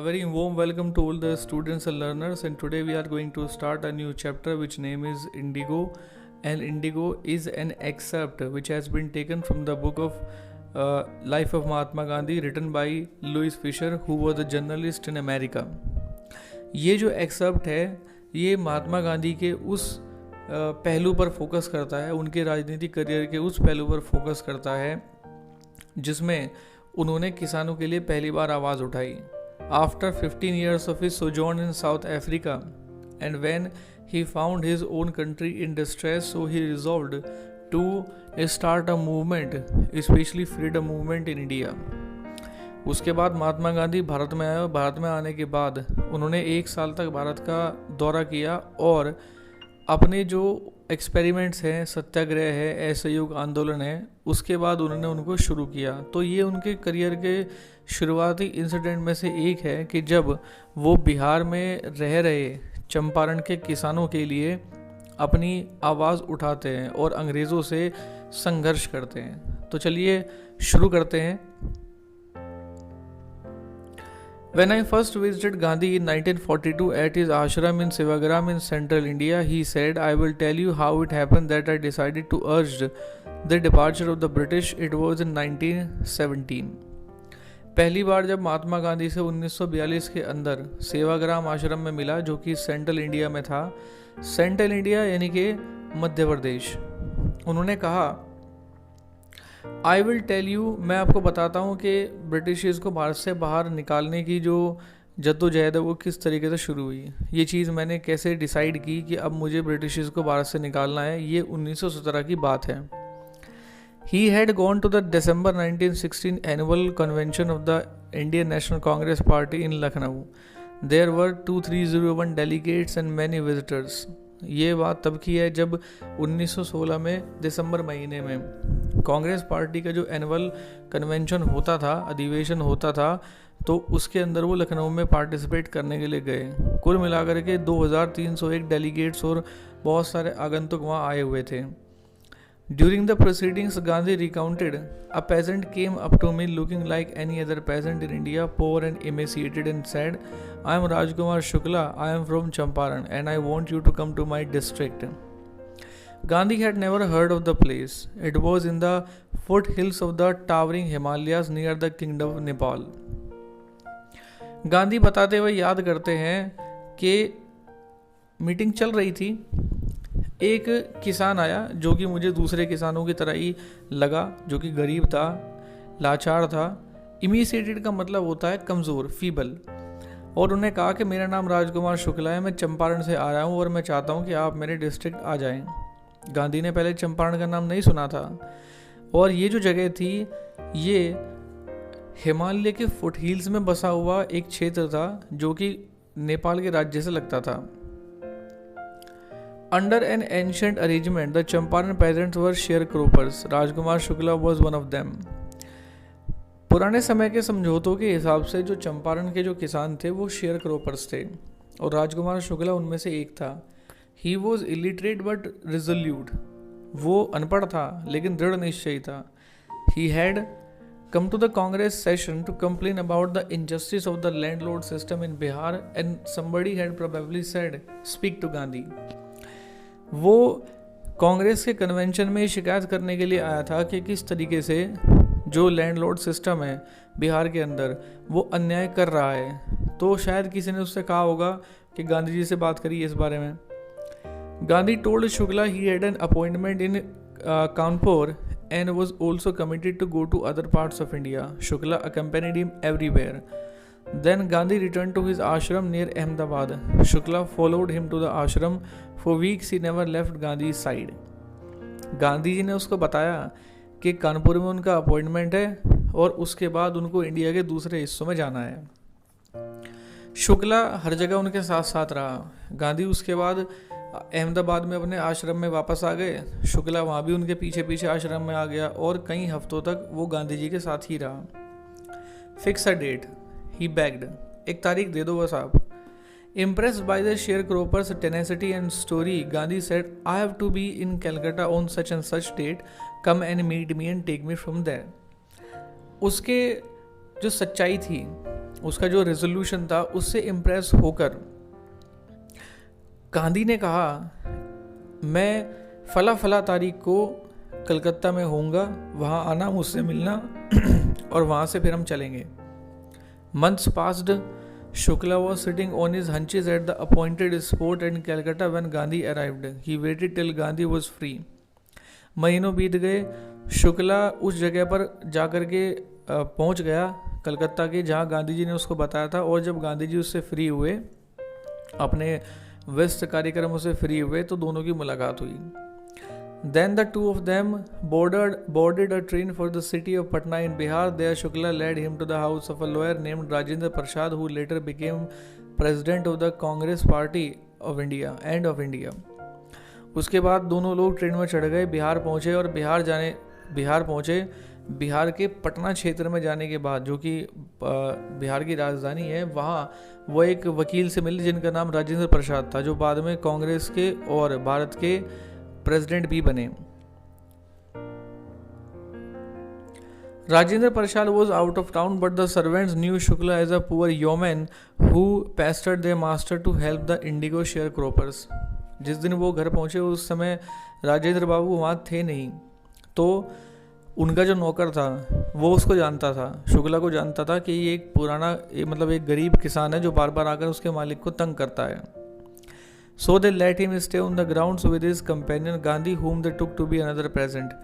very warm welcome to all the students and learners, and today we are going to start a new chapter which name is Indigo. And Indigo is an excerpt which has been taken from the book of Life of Mahatma Gandhi written by Louis Fisher, who was a journalist in America. ये जो accept है ये महात्मा गांधी के उस पहलू पर focus करता है, उनके राजनीतिक करियर के उस पहलू पर फोकस करता है जिसमें उन्होंने किसानों के लिए पहली बार आवाज़ उठाई. After 15 years of his sojourn in South Africa, and when he found his own country in distress, so he resolved to start a movement, especially freedom movement in India. उसके बाद महात्मा गांधी भारत में आए. भारत में आने के बाद उन्होंने 1 साल तक भारत का दौरा किया और अपने जो एक्सपेरिमेंट्स हैं, सत्याग्रह है, असहयोग आंदोलन है, उसके बाद उन्होंने उनको शुरू किया. तो ये उनके करियर के शुरुआती इंसिडेंट में से एक है कि जब वो बिहार में रह रहे चंपारण के किसानों के लिए अपनी आवाज़ उठाते हैं और अंग्रेज़ों से संघर्ष करते हैं. तो चलिए शुरू करते हैं. When I first visited Gandhi in 1942 at his ashram in Sevagram in central India, he said, I will tell you how it happened that I decided to urge the departure of the British. It was in 1917. पहली बार जब महात्मा गांधी से 1942 के अंदर सेवाग्राम आश्रम में मिला, जो कि सेंट्रल इंडिया में था. सेंट्रल इंडिया यानी कि मध्य प्रदेश. उन्होंने कहा, आई विल टेल यू, मैं आपको बताता हूँ कि ब्रिटिशर्स को भारत से बाहर निकालने की जो जद्दोजहद है वो किस तरीके से शुरू हुई. ये चीज़ मैंने कैसे डिसाइड की कि अब मुझे ब्रिटिशर्स को भारत से निकालना है. ये 1917 की बात है. He had gone to the December 1916 annual convention of the Indian National Congress Party in Lucknow. There were 2301 delegates and many visitors. ये बात तब की है जब 1916 में दिसंबर महीने में कांग्रेस पार्टी का जो एनुअल कन्वेंशन होता था, अधिवेशन होता था, तो उसके अंदर वो लखनऊ में पार्टिसिपेट करने के लिए गए. कुल मिलाकर के 2301 डेलीगेट्स और बहुत सारे आगंतुक वहाँ आए हुए थे. During the proceedings, Gandhi recounted, a peasant came up to me looking like any other peasant in India, poor and emaciated, and said, I am Rajkumar Shukla, I am from Champaran, and I want you to come to my district. Gandhi had never heard of the place. It was in the foothills of the towering Himalayas near the kingdom of Nepal. Gandhi बताते हुए याद करते हैं कि meeting चल रही थी. एक किसान आया जो कि मुझे दूसरे किसानों की तरह ही लगा, जो कि गरीब था, लाचार था. इमीसिएटेड का मतलब होता है कमज़ोर, फीबल. और उन्हें कहा कि मेरा नाम राजकुमार शुक्ला है, मैं चंपारण से आ रहा हूँ और मैं चाहता हूँ कि आप मेरे डिस्ट्रिक्ट आ जाएं. गांधी ने पहले चंपारण का नाम नहीं सुना था. और ये जो जगह थी ये हिमालय के फुट हिल्स में बसा हुआ एक क्षेत्र था जो कि नेपाल के राज्य से लगता था. Under an ancient arrangement, the Champaran peasants were sharecroppers. Rajkumar Shukla was one of them. पुराने समय के समझौतों के हिसाब से जो चंपारण के जो किसान थे वो शेयर क्रोपर्स थे और राजकुमार शुक्ला उनमें से एक था. He was illiterate but resolute. वो अनपढ़ था लेकिन दृढ़ निश्चयी था. He had come to the Congress session to complain about the injustice of the landlord system in Bihar, and somebody had probably said, "Speak to Gandhi." वो कांग्रेस के convention में शिकायत करने के लिए आया था कि किस तरीके से जो लैंडलॉर्ड सिस्टम है बिहार के अंदर वो अन्याय कर रहा है. तो शायद किसी ने उससे कहा होगा कि गांधी जी से बात करिए इस बारे में. Gandhi told Shukla he had an appointment in Kanpur and was also committed to go to other parts of India. Shukla accompanied him everywhere. Then Gandhi returned to his ashram near Ahmedabad. Shukla followed him to the ashram. For weeks he never left Gandhi's side. Gandhi ji ने उसको बताया कि कानपुर में उनका appointment है और उसके बाद उनको इंडिया के दूसरे हिस्सों में जाना है. शुक्ला हर जगह उनके साथ साथ रहा. गांधी उसके बाद अहमदाबाद में अपने आश्रम में वापस आ गए. शुक्ला वहाँ भी उनके पीछे पीछे आश्रम में आ गया और कई हफ्तों तक वो गांधी जी के साथ ही रहा. Fix a date, he begged. एक तारीख दे दो बस आप. Impressed by the sharecroppers' tenacity and story, Gandhi said, I have to be in Calcutta on such and such date. Come and meet me and take me from there. उसके जो सच्चाई थी उसका जो रेजोल्यूशन था उससे इम्प्रेस होकर गांधी ने कहा, मैं फला फला तारीख को कलकत्ता में होऊंगा, वहाँ आना, मुझसे मिलना और वहाँ से फिर हम चलेंगे। Months passed. Shukla was sitting on his hunches at the appointed spot in Calcutta when Gandhi arrived. He waited till Gandhi was free. महीनों बीत गए, शुक्ला उस जगह पर जाकर के पहुंच गया कलकत्ता के, जहां गांधी जी ने उसको बताया था। और जब गांधी जी उससे फ्री हुए, अपने व्यस्त कार्यक्रमों से फ्री हुए, तो दोनों की मुलाकात हुई। Then the two of them boarded a train for the city of Patna in Bihar. There Shukla led him to the house of a lawyer named Rajendra Prasad, who later became president of the Congress Party of India and of India. उसके बाद दोनों लोग train में चढ़ गए, बिहार पहुंचे और बिहार के पटना क्षेत्र में जाने के बाद, जो कि बिहार की राजधानी है, वहाँ वो एक वकील से मिले जिनका नाम राजेंद्र प्रसाद था, जो बाद में कांग्रेस के और भारत के प्रेसिडेंट भी बने। Rajendra Prasad was out of town, but the servants knew Shukla as a poor yeoman who pestered their master to help the indigo sharecroppers. जिस दिन वो घर पहुंचे उस समय राजेंद्र बाबू वहाँ थे नहीं, तो उनका जो नौकर था वो उसको जानता था, शुक्ला को जानता था कि ये एक पुराना मतलब एक गरीब किसान है जो बार बार आकर उसके मालिक को तंग करता है। So they let him stay on the grounds with his companion Gandhi, whom they took to be another present.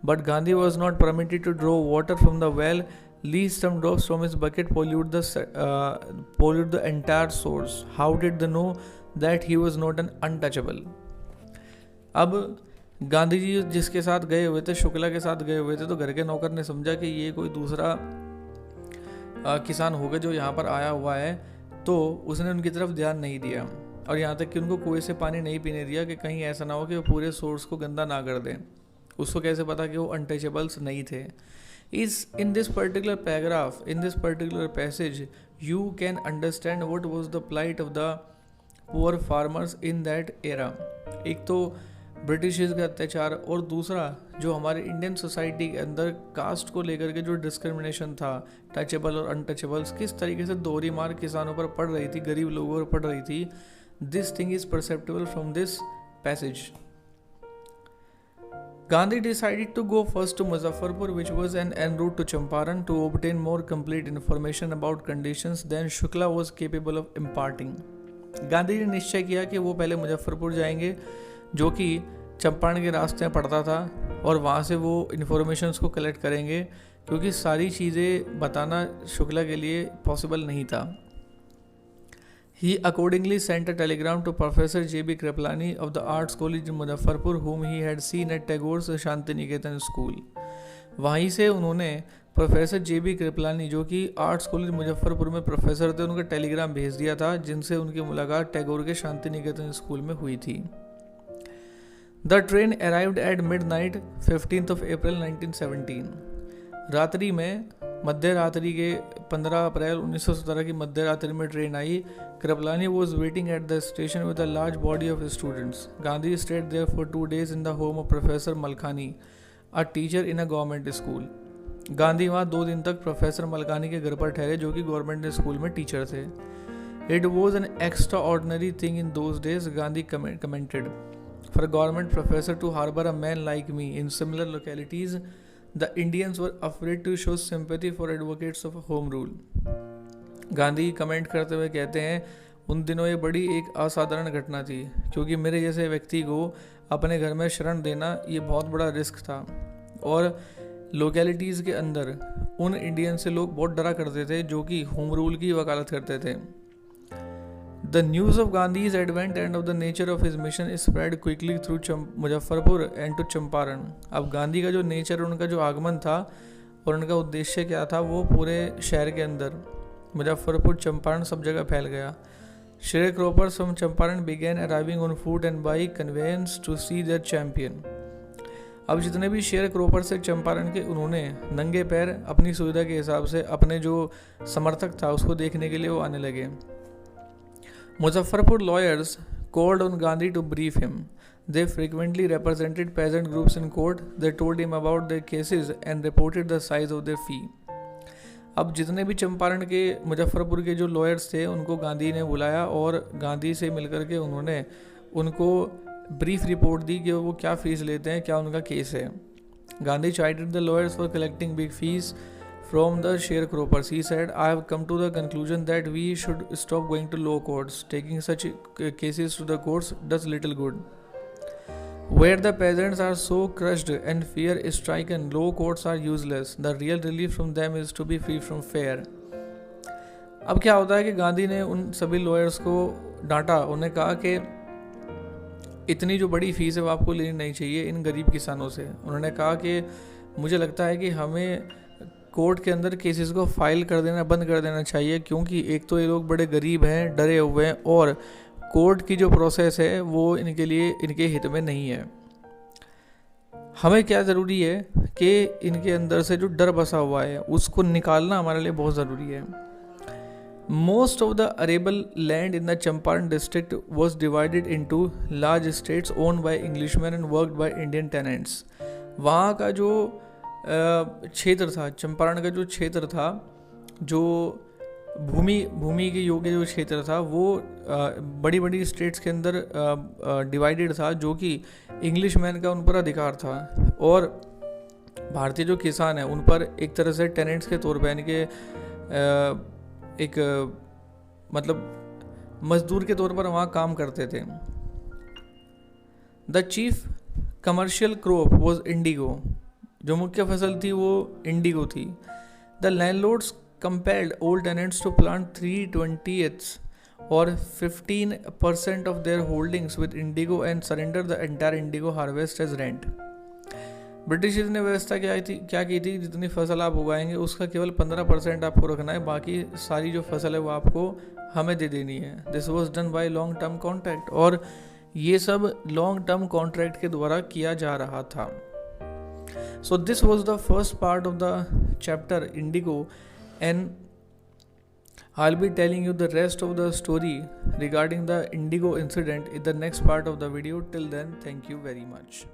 But Gandhi was not permitted to draw water from the well, lest some drops from his bucket pollute the entire source. How did they know that he was not an untouchable? अब गांधी जी जिसके साथ गए हुए थे, शुक्ला के साथ गए हुए थे, तो घर के नौकर ने समझा कि ये कोई दूसरा किसान होगा जो यहाँ पर आया हुआ है, तो उसने उनकी तरफ ध्यान नहीं दिया और यहाँ तक कि उनको कुएं से पानी नहीं पीने दिया कि कहीं ऐसा ना हो कि वो पूरे सोर्स को गंदा ना कर दें। उसको कैसे पता कि वो अनटचेबल्स नहीं थे? In this particular paragraph, in this particular passage, you can understand what was the plight of the poor farmers in that era. एक तो ब्रिटिश का अत्याचार और दूसरा जो हमारे इंडियन सोसाइटी के अंदर कास्ट को लेकर के जो डिस्क्रिमिनेशन था, टचेबल और अनटचेबल्स, किस तरीके से दोहरी मार किसानों पर पड़ रही थी, गरीब लोगों पर पड़ रही थी। This thing is perceptible from this passage. Gandhi decided to go first to Muzaffarpur, which was an en route to Champaran, to obtain more complete information about conditions than Shukla was capable of imparting. Gandhi ने निश्चय किया कि वो पहले मुजफ्फरपुर जाएंगे, जो कि चंपारण के रास्ते में पड़ता था, और वहाँ से वो इन्फॉर्मेशंस को कलेक्ट करेंगे, क्योंकि सारी चीज़ें बताना शुक्ला के लिए पॉसिबल नहीं था। He accordingly sent a telegram to Professor J.B. Kripalani of the Arts College in Muzaffarpur, whom he had seen at Tagore's Shantiniketan School. वहीं से उन्होंने प्रोफेसर J.B. कृपलानी, जो कि आर्ट्स कॉलेज मुजफ्फरपुर में प्रोफेसर थे, उनका टेलीग्राम भेज दिया था, जिनसे उनकी मुलाकात टैगोर के शांतिनिकेतन स्कूल में हुई थी। The train arrived at midnight 15th of April 1917. रात्रि में मध्य रात्रि के 15 अप्रैल 1917 की मध्य रात्रि में ट्रेन आई। Kripalani was waiting at the station with a large body of students. Gandhi stayed there for 2 days in the home of professor Malkhani, a teacher in a government school. Gandhi वहाँ 2 दिन तक प्रोफेसर मलखानी के घर पर ठहरे, जो कि गवर्नमेंट स्कूल में टीचर थे। It was an extraordinary thing in those days, Gandhi commented, for government professor to harbour a man like me in similar localities. The Indians were afraid to show sympathy for advocates of home rule. Gandhi comment करते हुए कहते हैं, उन दिनों ये बड़ी एक असाधारण घटना थी, क्योंकि मेरे जैसे व्यक्ति को अपने घर में शरण देना ये बहुत बड़ा रिस्क था, और लोकेलिटीज़ के अंदर उन इंडियन से लोग बहुत डरा करते थे जो कि होम रूल की वकालत करते थे। The news of Gandhi's advent and of the nature of his mission is spread quickly through Muzaffarpur and to Champaran. अब गांधी का जो नेचर, उनका जो आगमन था और उनका उद्देश्य क्या था, वो पूरे शहर के अंदर मुजफ्फरपुर, चंपारण, सब जगह फैल गया। sharecroppers from Champaran began arriving on foot and by conveyance to see their champion। अब जितने भी शेयर क्रोपर से चंपारण के, उन्होंने नंगे पैर अपनी सुविधा के हिसाब से अपने जो समर्थक था उसको देखने के लिए वो आने लगे। Muzaffarpur lawyers called on Gandhi to brief him. They frequently represented peasant groups in court. They told him about their cases and reported the size of their fee. अब जितने भी चंपारण के मुजफ्फरपुर के जो लॉयर्स थे उनको गांधी ने बुलाया और गांधी से मिलकर के उन्होंने उनको ब्रीफ रिपोर्ट दी कि वो क्या फ़ीस लेते हैं, क्या उनका केस है. Gandhi chided the lawyers for collecting big fees from the sharecroppers. He said, I have come to the conclusion that we should stop going to law courts. Taking such cases to the courts does little good. Where the peasants are so crushed and fear stricken, law courts are useless. The real relief from them is to be free from fear. अब क्या होता है कि गांधी ने उन सभी lawyers को डांटा. उन्हें कहा कि इतनी जो बड़ी फीस है वो आपको लेनी नहीं चाहिए इन गरीब किसानों से. उन्होंने कहा कि मुझे लगता है कि हमें कोर्ट के अंदर केसेस को फाइल कर देना बंद कर देना चाहिए, क्योंकि एक तो ये लोग बड़े गरीब हैं, डरे हुए हैं, और कोर्ट की जो प्रोसेस है वो इनके लिए इनके हित में नहीं है. हमें क्या ज़रूरी है कि इनके अंदर से जो डर बसा हुआ है उसको निकालना हमारे लिए बहुत ज़रूरी है. Most of the arable land in the Champaran district was divided into large estates owned by Englishmen and worked by Indian tenants. वहाँ का जो क्षेत्र था, चंपारण का जो क्षेत्र था, जो भूमि के योग्य जो क्षेत्र था, वो बड़ी बड़ी स्टेट्स के अंदर डिवाइडेड था, जो कि इंग्लिशमैन का उन पर अधिकार था. और भारतीय जो किसान हैं उन पर एक तरह से टेनेंट्स के तौर पर, यानी कि एक मतलब मजदूर के तौर पर वहाँ काम करते थे. The chief commercial crop was Indigo. जो मुख्य फसल थी वो इंडिगो थी. The landlords compelled old tenants to plant 3/20 or 15% of their holdings with indigo and surrender the entire indigo harvest as rent. British ने व्यवस्था क्या की थी, जितनी फसल आप उगाएंगे उसका केवल 15% आपको रखना है, बाकी सारी जो फसल है वो आपको हमें दे देनी है. This was done by long term contract. और ये सब लॉन्ग टर्म कॉन्ट्रैक्ट के द्वारा किया जा रहा था. So this was the first part of the chapter Indigo, and I'll be telling you the rest of the story regarding the indigo incident in the next part of the video. Till then, thank you very much.